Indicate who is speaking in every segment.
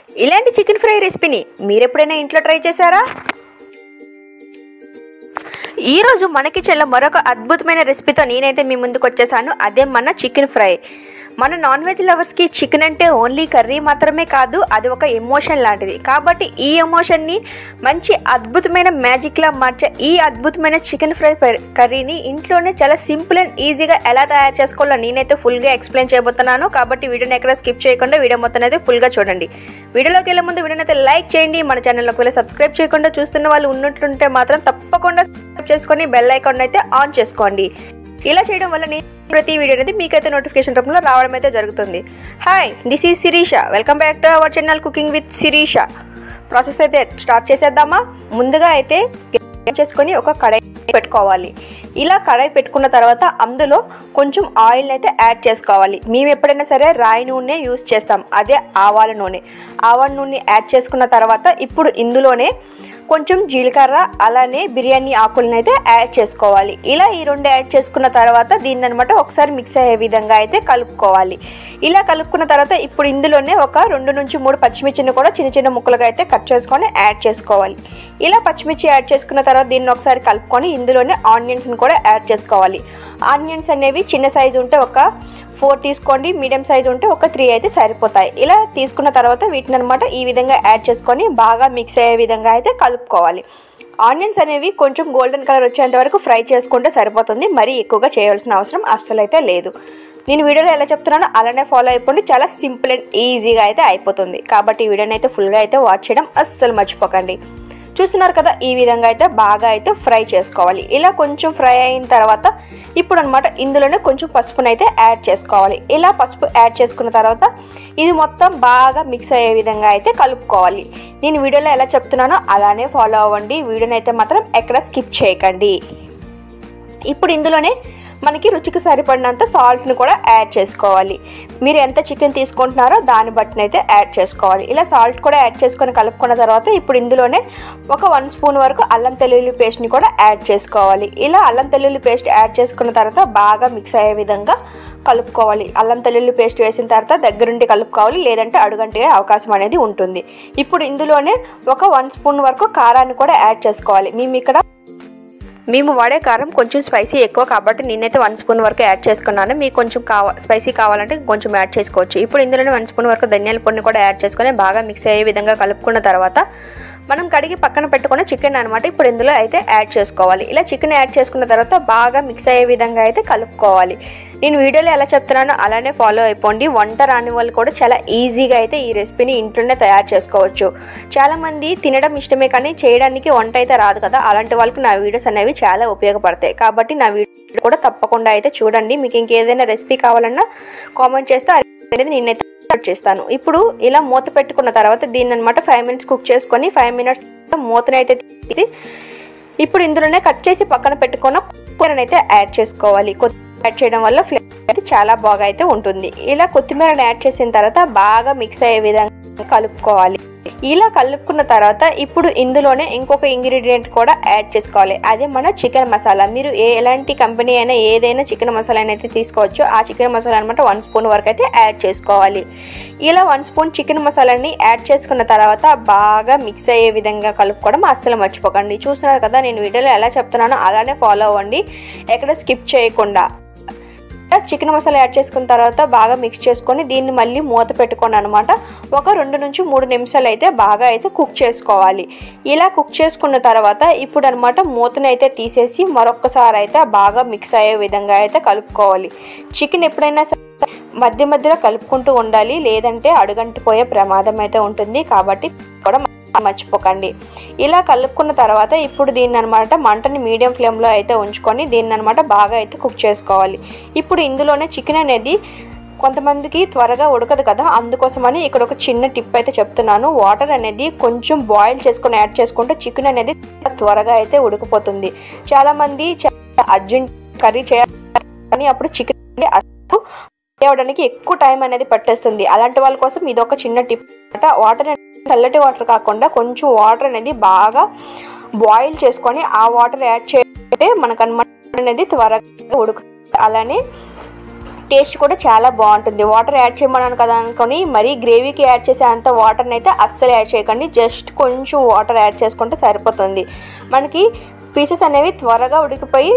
Speaker 1: ఇలాంటి chicken fry రెసిపీని మీరు ఎప్పుడైనా ఇంట్లో ట్రై చేశారా? ఈరోజు మన కిచెన్లో మరొక అద్భుతమైన రెసిపీతో నేనైతే మీ ముందుకు వచ్చేసాను. అదే మన చికెన్ ఫ్రై. మన నాన్ వెజ్ లవర్స్కి చికెన్ అంటే ఓన్లీ కర్రీ మాత్రమే కాదు, అది ఒక ఎమోషన్ లాంటిది. కాబట్టి ఈ ఎమోషన్ని మంచి అద్భుతమైన మ్యాజిక్లా మార్చే ఈ అద్భుతమైన చికెన్ ఫ్రై కర్రీని ఇంట్లోనే చాలా సింపుల్ అండ్ ఈజీగా ఎలా తయారు చేసుకోవాలో నేనైతే ఫుల్గా ఎక్స్ప్లెయిన్ చేయబోతున్నాను. కాబట్టి వీడియోని ఎక్కడ స్కిప్ చేయకుండా వీడియో మొత్తం అయితే ఫుల్గా చూడండి. వీడియోలోకి వెళ్ళే ముందు వీడియోని అయితే లైక్ చేయండి. మన ఛానల్లోకి వెళ్ళి సబ్స్క్రైబ్ చేయకుండా చూస్తున్న వాళ్ళు ఉన్నట్లుంటే మాత్రం తప్పకుండా సబ్స్క్రైబ్ చేసుకొని బెల్ ఐకాన్ అయితే ఆన్ చేసుకోండి. ఇలా చేయడం వల్ల నేను ప్రతి వీడియో అనేది మీకైతే నోటిఫికేషన్ రూపంలో రావడం అయితే జరుగుతుంది. Hi, this is Sirisha. Welcome back to our channel cooking with Sirisha. Process అయితే స్టార్ట్ చేసేద్దామా? ముందుగా అయితే చేసుకొని ఒక కడాయి పెట్టుకోవాలి. ఇలా కడాయి పెట్టుకున్న తర్వాత అందులో కొంచెం ఆయిల్ అయితే యాడ్ చేసుకోవాలి. మేము ఎప్పుడైనా సరే రాయి నూనె యూస్ చేస్తాం, అదే ఆవాల నూనె. ఆవాల నూనె యాడ్ చేసుకున్న తర్వాత ఇప్పుడు ఇందులోనే కొంచెం జీలకర్ర అలానే బిర్యానీ ఆకులను అయితే యాడ్ చేసుకోవాలి. ఇలా ఈ రెండు యాడ్ చేసుకున్న తర్వాత దీన్ని అనమాట ఒకసారి మిక్స్ అయ్యే విధంగా అయితే కలుపుకోవాలి. ఇలా కలుపుకున్న తర్వాత ఇప్పుడు ఇందులోనే ఒక 2 నుంచి 3 పచ్చిమిర్చిని కూడా చిన్న చిన్న ముక్కలుగా అయితే కట్ చేసుకొని యాడ్ చేసుకోవాలి. ఇలా పచ్చిమిర్చి యాడ్ చేసుకున్న తర్వాత దీన్ని ఒకసారి కలుపుకొని ఇందులోనే ఆనియన్స్ని కూడా యాడ్ చేసుకోవాలి. ఆనియన్స్ అనేవి చిన్న సైజు ఉంటే ఒక 4 తీసుకోండి, మీడియం సైజు ఉంటే ఒక 3 అయితే సరిపోతాయి. ఇలా తీసుకున్న తర్వాత వీటిని అనమాట ఈ విధంగా యాడ్ చేసుకొని బాగా మిక్స్ అయ్యే విధంగా అయితే కలుపుకోవాలి. ఆనియన్స్ అనేవి కొంచెం గోల్డెన్ కలర్ వచ్చేంత వరకు ఫ్రై చేసుకుంటే సరిపోతుంది. మరీ ఎక్కువగా చేయాల్సిన అవసరం అస్సలు అయితే లేదు. నేను వీడియోలో ఎలా చెప్తున్నానో అలానే ఫాలో అయిపోండి. చాలా సింపుల్ అండ్ ఈజీగా అయితే అయిపోతుంది. కాబట్టి ఈ వీడియోని అయితే ఫుల్గా అయితే వాచ్ చేయడం అస్సలు మర్చిపోకండి. చూస్తున్నారు కదా, ఈ విధంగా అయితే బాగా అయితే ఫ్రై చేసుకోవాలి. ఇలా కొంచెం ఫ్రై అయిన తర్వాత ఇప్పుడు అనమాట ఇందులోనే కొంచెం పసుపునైతే యాడ్ చేసుకోవాలి. ఇలా పసుపు యాడ్ చేసుకున్న తర్వాత ఇది మొత్తం బాగా మిక్స్ అయ్యే విధంగా అయితే కలుపుకోవాలి. నేను వీడియోలో ఎలా చెప్తున్నానో అలానే ఫాలో అవ్వండి. వీడియోని అయితే మాత్రం ఎక్కడ స్కిప్ చేయకండి. ఇప్పుడు ఇందులోనే మనకి రుచికి సరిపడినంత సాల్ట్ని కూడా యాడ్ చేసుకోవాలి. మీరు ఎంత చికెన్ తీసుకుంటున్నారో దాన్ని బట్టి అయితే యాడ్ చేసుకోవాలి. ఇలా సాల్ట్ కూడా యాడ్ చేసుకొని కలుపుకున్న తర్వాత ఇప్పుడు ఇందులోనే ఒక 1 స్పూన్ వరకు అల్లం వెల్లుల్లి పేస్ట్ని కూడా యాడ్ చేసుకోవాలి. ఇలా అల్లం వెల్లుల్లి పేస్ట్ యాడ్ చేసుకున్న తర్వాత బాగా మిక్స్ అయ్యే విధంగా కలుపుకోవాలి. అల్లం వెల్లుల్లి పేస్ట్ వేసిన తర్వాత దగ్గరుండి కలుపుకోవాలి, లేదంటే అడుగంటే అవకాశం అనేది ఉంటుంది. ఇప్పుడు ఇందులోనే ఒక 1 స్పూన్ వరకు కారాన్ని కూడా యాడ్ చేసుకోవాలి. మేము వాడే కారం కొంచెం స్పైసీ ఎక్కువ కాబట్టి నేనైతే 1 స్పూన్ వరకు యాడ్ చేసుకున్నాను. మీకు కొంచెం స్పైసీ కావాలంటే కొంచెం యాడ్ చేసుకోవచ్చు. ఇప్పుడు ఇందులోనే 1 స్పూన్ వరకు ధనియాల పొడిని కూడా యాడ్ చేసుకొని బాగా మిక్స్ అయ్యే విధంగా కలుపుకున్న తర్వాత మనం కడిగి పక్కన పెట్టుకున్న చికెన్ అనమాట ఇప్పుడు ఇందులో అయితే యాడ్ చేసుకోవాలి. ఇలా చికెన్ యాడ్ చేసుకున్న తర్వాత బాగా మిక్స్ అయ్యే విధంగా అయితే కలుపుకోవాలి. నేను వీడియోలో ఎలా చెప్తున్నానో అలానే ఫాలో అయిపోండి. వంట రాని వాళ్ళు కూడా చాలా ఈజీగా అయితే ఈ రెసిపీని ఇంట్లోనే తయారు చేసుకోవచ్చు. చాలామంది తినడం ఇష్టమే కానీ చేయడానికి వంట అయితే రాదు కదా, అలాంటి వాళ్ళకి నా వీడియోస్ అనేవి చాలా ఉపయోగపడతాయి. కాబట్టి నా వీడియో కూడా తప్పకుండా అయితే చూడండి. మీకు ఇంకేదైనా రెసిపీ కావాలన్నా కామెంట్ చేస్తే అనేది నేనైతే చేస్తాను. ఇప్పుడు ఇలా మూత పెట్టుకున్న తర్వాత దీన్ని అనమాట 5 మినిట్స్ కుక్ చేసుకొని 5 మినిట్స్ మూతనైతే తీసి ఇప్పుడు ఇందులోనే కట్ చేసి పక్కన పెట్టుకున్న కొత్తిమీరని అయితే యాడ్ చేసుకోవాలి. యాడ్ చేయడం వల్ల ఫ్లేవర్ అయితే చాలా బాగా అయితే ఉంటుంది. ఇలా కొత్తిమీరని యాడ్ చేసిన తర్వాత బాగా మిక్స్ అయ్యే విధంగా కలుపుకోవాలి. ఇలా కలుపుకున్న తర్వాత ఇప్పుడు ఇందులోనే ఇంకొక ఇంగ్రీడియంట్ కూడా యాడ్ చేసుకోవాలి. అదే మన చికెన్ మసాలా. మీరు ఎలాంటి కంపెనీ అయినా ఏదైనా చికెన్ మసాలా అయితే తీసుకోవచ్చు. ఆ చికెన్ మసాలా అనమాట 1 స్పూన్ వరకు అయితే యాడ్ చేసుకోవాలి. ఇలా 1 స్పూన్ చికెన్ మసాలాని యాడ్ చేసుకున్న తర్వాత బాగా మిక్స్ అయ్యే విధంగా కలుపుకోవడం అస్సలు మర్చిపోకండి. చూస్తున్నారు కదా, నేను వీడియోలో ఎలా చెప్తున్నానో అలానే ఫాలో అవ్వండి, ఎక్కడ స్కిప్ చేయకుండా. చికెన్ మసాలా యాడ్ చేసుకున్న తర్వాత బాగా మిక్స్ చేసుకొని దీన్ని మళ్ళీ మూత పెట్టుకోండి అనమాట. ఒక 2 నుంచి 3 నిమిషాలు అయితే బాగా అయితే కుక్ చేసుకోవాలి. ఇలా కుక్ చేసుకున్న తర్వాత ఇప్పుడు అనమాట మూతను అయితే తీసేసి మరొకసారి అయితే బాగా మిక్స్ అయ్యే విధంగా అయితే కలుపుకోవాలి. చికెన్ ఎప్పుడైనా మధ్య మధ్యలో కలుపుకుంటూ ఉండాలి, లేదంటే అడుగంటిపోయే ప్రమాదం అయితే ఉంటుంది. కాబట్టి కూడా మర్చిపోకండి. ఇలా కలుపుకున్న తర్వాత ఇప్పుడు దీన్ని అనమాట మంటని మీడియం ఫ్లేమ్లో అయితే ఉంచుకొని దీన్ని అనమాట బాగా అయితే కుక్ చేసుకోవాలి. ఇప్పుడు ఇందులోనే చికెన్ అనేది కొంతమందికి త్వరగా ఉడకదు కదా, అందుకోసమని ఇక్కడ ఒక చిన్న టిప్ అయితే చెప్తున్నాను. వాటర్ అనేది కొంచెం బాయిల్ చేసుకొని యాడ్ చేసుకుంటే చికెన్ అనేది త్వరగా అయితే ఉడికిపోతుంది. చాలామంది అర్జెంట్ కర్రీ చేయాలి, అప్పుడు చికెన్ చేయడానికి ఎక్కువ టైం అనేది పట్టేస్తుంది. అలాంటి వాళ్ళ కోసం ఇది ఒక చిన్న టిప్. వాటర్ చల్లటి వాటర్ కాకుండా కొంచెం వాటర్ అనేది బాగా బాయిల్ చేసుకొని ఆ వాటర్ యాడ్ చేస్తే మనకు అనమాట అనేది త్వరగా ఉడుకుతుంది. అలానే టేస్ట్ కూడా చాలా బాగుంటుంది. వాటర్ యాడ్ చేయమన్నాను కదా అనుకొని మరీ గ్రేవీకి యాడ్ చేసే అంత వాటర్ని అయితే అస్సలు యాడ్ చేయకండి. జస్ట్ కొంచెం వాటర్ యాడ్ చేసుకుంటే సరిపోతుంది. మనకి పీసెస్ అనేవి త్వరగా ఉడికిపోయి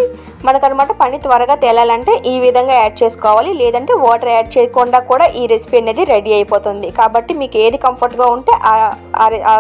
Speaker 1: మనకనమాట పని త్వరగా తేలాలంటే ఈ విధంగా యాడ్ చేసుకోవాలి. లేదంటే వాటర్ యాడ్ చేయకుండా కూడా ఈ రెసిపీ అనేది రెడీ అయిపోతుంది. కాబట్టి మీకు ఏది కంఫర్ట్గా ఉంటే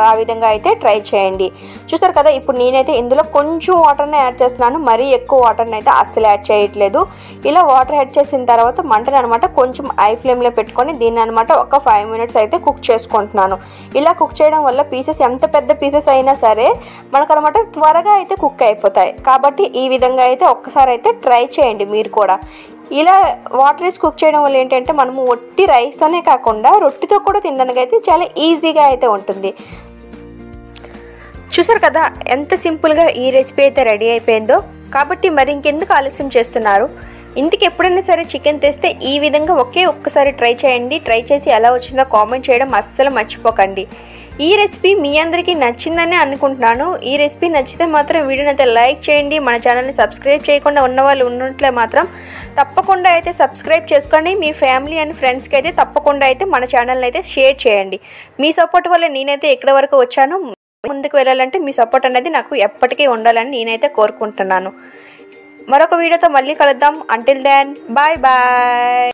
Speaker 1: ఆ విధంగా అయితే ట్రై చేయండి. చూసారు కదా, ఇప్పుడు నేనైతే ఇందులో కొంచెం వాటర్ని యాడ్ చేస్తున్నాను. మరీ ఎక్కువ వాటర్ని అయితే అస్సలు యాడ్ చేయట్లేదు. ఇలా వాటర్ యాడ్ చేసిన తర్వాత మంటని అనమాట కొంచెం హై ఫ్లేమ్లో పెట్టుకొని దీన్ని అనమాట ఒక 5 minutes అయితే కుక్ చేసుకుంటున్నాను. ఇలా కుక్ చేయడం వల్ల పీసెస్ ఎంత పెద్ద పీసెస్ అయినా సరే మనకనమాట త్వరగా అయితే కుక్ అయిపోతాయి. కాబట్టి ఈ విధంగా అయితే ఒక్కసారి అయితే ట్రై చేయండి మీరు కూడా. ఇలా వాటర్ వేసి కుక్ చేయడం వల్ల ఏంటంటే మనము ఒట్టి రైస్తోనే కాకుండా రొట్టెతో కూడా తినడానికి అయితే చాలా ఈజీగా అయితే ఉంటుంది. చూసారు కదా ఎంత సింపుల్గా ఈ రెసిపీ అయితే రెడీ అయిపోయిందో. కాబట్టి మరి ఇంకెందుకు ఆలస్యం చేస్తున్నారు? ఇంటికి ఎప్పుడైనా సరే చికెన్ తెస్తే ఈ విధంగా ఒక్కసారి ట్రై చేయండి. ట్రై చేసి ఎలా వచ్చిందో కామెంట్ చేయడం అస్సలు మర్చిపోకండి. ఈ రెసిపీ మీ అందరికీ నచ్చిందని అనుకుంటున్నాను. ఈ రెసిపీ నచ్చితే మాత్రం వీడియోని అయితే లైక్ చేయండి. మన ఛానల్ని సబ్స్క్రైబ్ చేయకుండా ఉన్న వాళ్ళు ఉన్నట్లే మాత్రం తప్పకుండా అయితే సబ్స్క్రైబ్ చేసుకోండి. మీ ఫ్యామిలీ అండ్ ఫ్రెండ్స్కి అయితే తప్పకుండా అయితే మన ఛానల్ని అయితే షేర్ చేయండి. మీ సపోర్ట్ వల్ల నేనైతే ఎక్కడి వరకు వచ్చాను, ముందుకు వెళ్ళాలంటే మీ సపోర్ట్ అనేది నాకు ఎప్పటికీ ఉండాలని నేనైతే కోరుకుంటున్నాను. మరొక వీడియోతో మళ్ళీ కలుద్దాం. Until then bye bye.